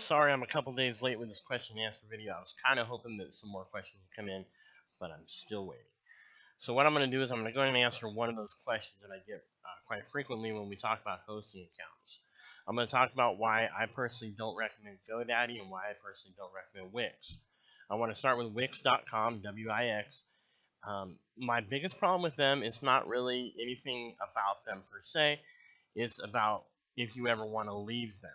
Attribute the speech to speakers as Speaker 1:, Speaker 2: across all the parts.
Speaker 1: sorry I'm a couple days late with this question and answer video. I was kind of hoping that some more questions would come in, but I'm still waiting. So what I'm going to do is I'm going to go ahead and answer one of those questions that I get quite frequently when we talk about hosting accounts. I'm going to talk about why I personally don't recommend GoDaddy and why I personally don't recommend Wix. I want to start with Wix.com, W-I-X. My biggest problem with them is not really anything about them per se. It's about if you ever want to leave them.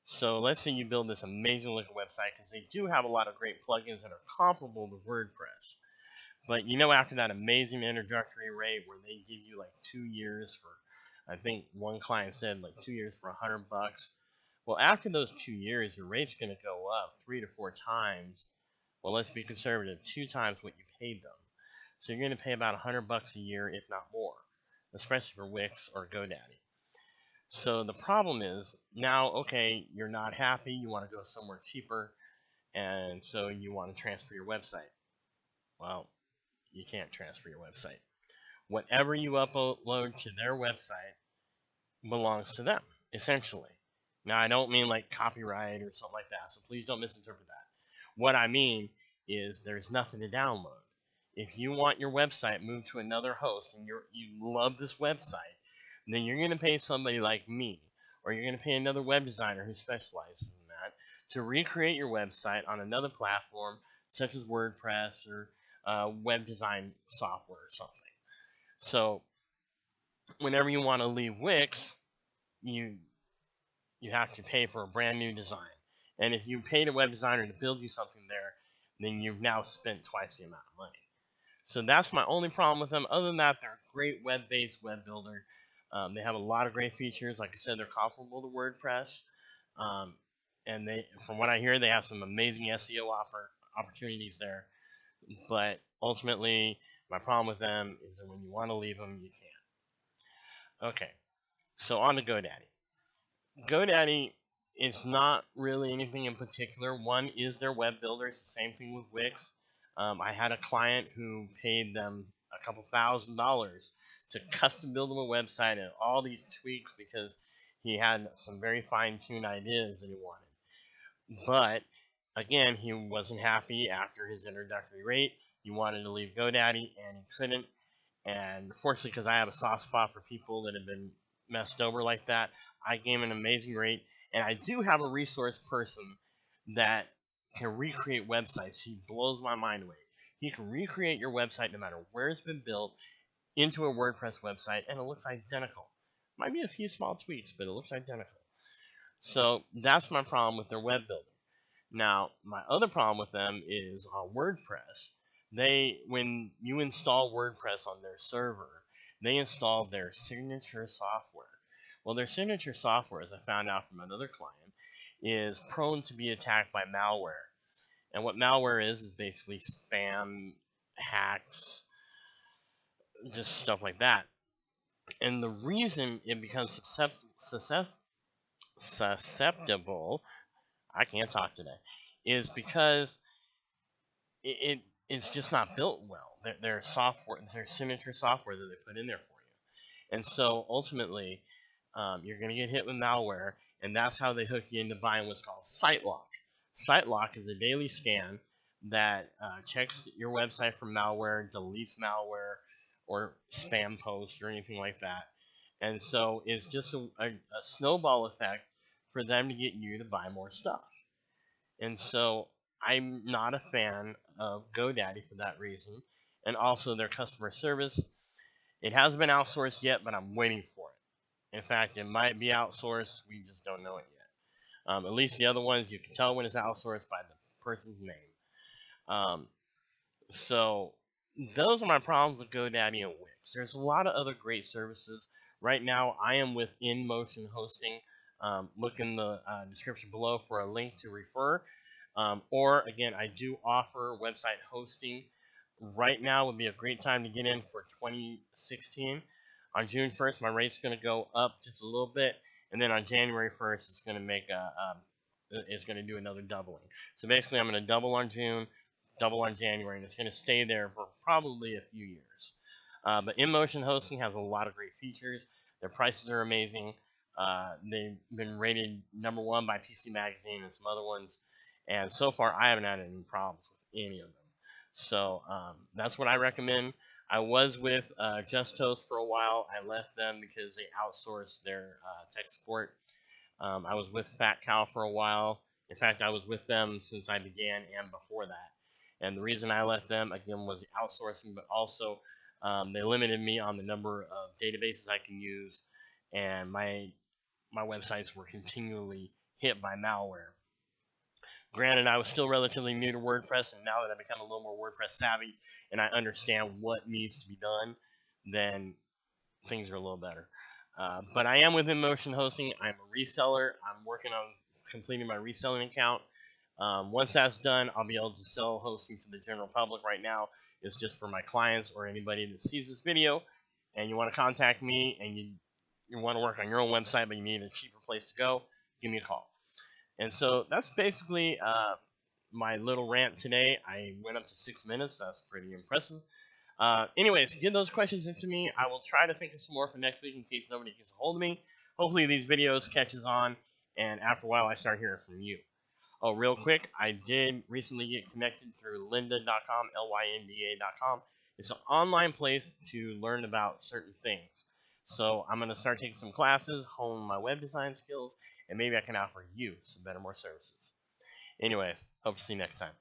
Speaker 1: So let's say you build this amazing looking website, because they do have a lot of great plugins that are comparable to WordPress. But you know, after that amazing introductory rate where they give you like 2 years for, I think one client said like 2 years for $100. Well, after those 2 years, your rate's going to go up 3 to 4 times. Well, let's be conservative, 2 times what you paid them. So you're going to pay about $100 a year, if not more, especially for Wix or GoDaddy. So the problem is now, okay, you're not happy, you want to go somewhere cheaper, and so you want to transfer your website. Well, you can't transfer your website. Whatever you upload to their website belongs to them, essentially. Now, I don't mean like copyright or something like that, so please don't misinterpret that. What I mean is there's nothing to download. If you want your website moved to another host and you love this website, then you're going to pay somebody like me, or you're going to pay another web designer who specializes in that, to recreate your website on another platform, such as WordPress or web design software or something. So whenever you want to leave Wix, you have to pay for a brand new design. And if you paid a web designer to build you something there, then you've now spent twice the amount of money. So that's my only problem with them. Other than that, they're a great web-based web builder. They have a lot of great features. Like I said, they're comparable to WordPress. And from what I hear, they have some amazing SEO opportunities there. But ultimately, my problem with them is that when you want to leave them, you can't. Okay, so on to GoDaddy. GoDaddy is not really anything in particular. One is their web builder. It's the same thing with Wix. I had a client who paid them a couple $1,000s to custom build him a website and all these tweaks because he had some very fine-tuned ideas that he wanted. But again, he wasn't happy after his introductory rate. He wanted to leave GoDaddy and he couldn't. And fortunately, because I have a soft spot for people that have been messed over like that, I gave him an amazing rate. And I do have a resource person that can recreate websites. He blows my mind away. He can recreate your website no matter where it's been built into a WordPress website, and it looks identical. Might be a few small tweaks, but it looks identical. So that's my problem with their web builder. Now, my other problem with them is on WordPress. When you install WordPress on their server, they install their signature software. Well, their signature software, as I found out from another client, is prone to be attacked by malware. And what malware is basically spam, hacks, just stuff like that. And the reason it becomes susceptible, I can't talk today, is because it's just not built well. Their software, their signature software that they put in there for you. And so ultimately, you're going to get hit with malware, and that's how they hook you into buying what's called SiteLock. SiteLock is a daily scan that checks your website for malware, deletes malware, or spam posts or anything like that. And so it's just a snowball effect for them to get you to buy more stuff. And so I'm not a fan of GoDaddy for that reason. And also their customer service. It hasn't been outsourced yet, but I'm waiting for it. In fact, it might be outsourced. We just don't know it yet. At least the other ones, you can tell when it's outsourced by the person's name. So those are my problems with GoDaddy and Wix. There's a lot of other great services. Right now, I am with InMotion Hosting. Look in the description below for a link to refer. Or, again, I do offer website hosting. Right now would be a great time to get in for 2016. On June 1st, my rate's going to go up just a little bit. And then on January 1st, it's going to make it's going to do another doubling. So basically, I'm going to double on June, double on January, and it's going to stay there for probably a few years. But InMotion Hosting has a lot of great features. Their prices are amazing. They've been rated #1 by PC Magazine and some other ones, and so far I haven't had any problems with any of them. So that's what I recommend. I was with Just Toast for a while. I left them because they outsourced their tech support. I was with Fat Cow for a while. In fact, I was with them since I began and before that. And the reason I left them, again, was the outsourcing, but also they limited me on the number of databases I can use, and my websites were continually hit by malware. Granted, I was still relatively new to WordPress, and now that I've become a little more WordPress savvy and I understand what needs to be done, then things are a little better. But I am with InMotion Hosting. I'm a reseller. I'm working on completing my reselling account. Once that's done, I'll be able to sell hosting to the general public. Right now, it's just for my clients or anybody that sees this video, and you want to contact me and you want to work on your own website, but you need a cheaper place to go, give me a call. And so that's basically my little rant today. I went up to 6 minutes. That's pretty impressive. Anyways, get those questions into me. I will try to think of some more for next week in case nobody gets a hold of me. Hopefully these videos catches on, and after a while I start hearing from you. Oh, real quick, I did recently get connected through lynda.com, lynda.com. It's an online place to learn about certain things. So I'm going to start taking some classes, hone my web design skills, and maybe I can offer you some better, more services. Anyways, hope to see you next time.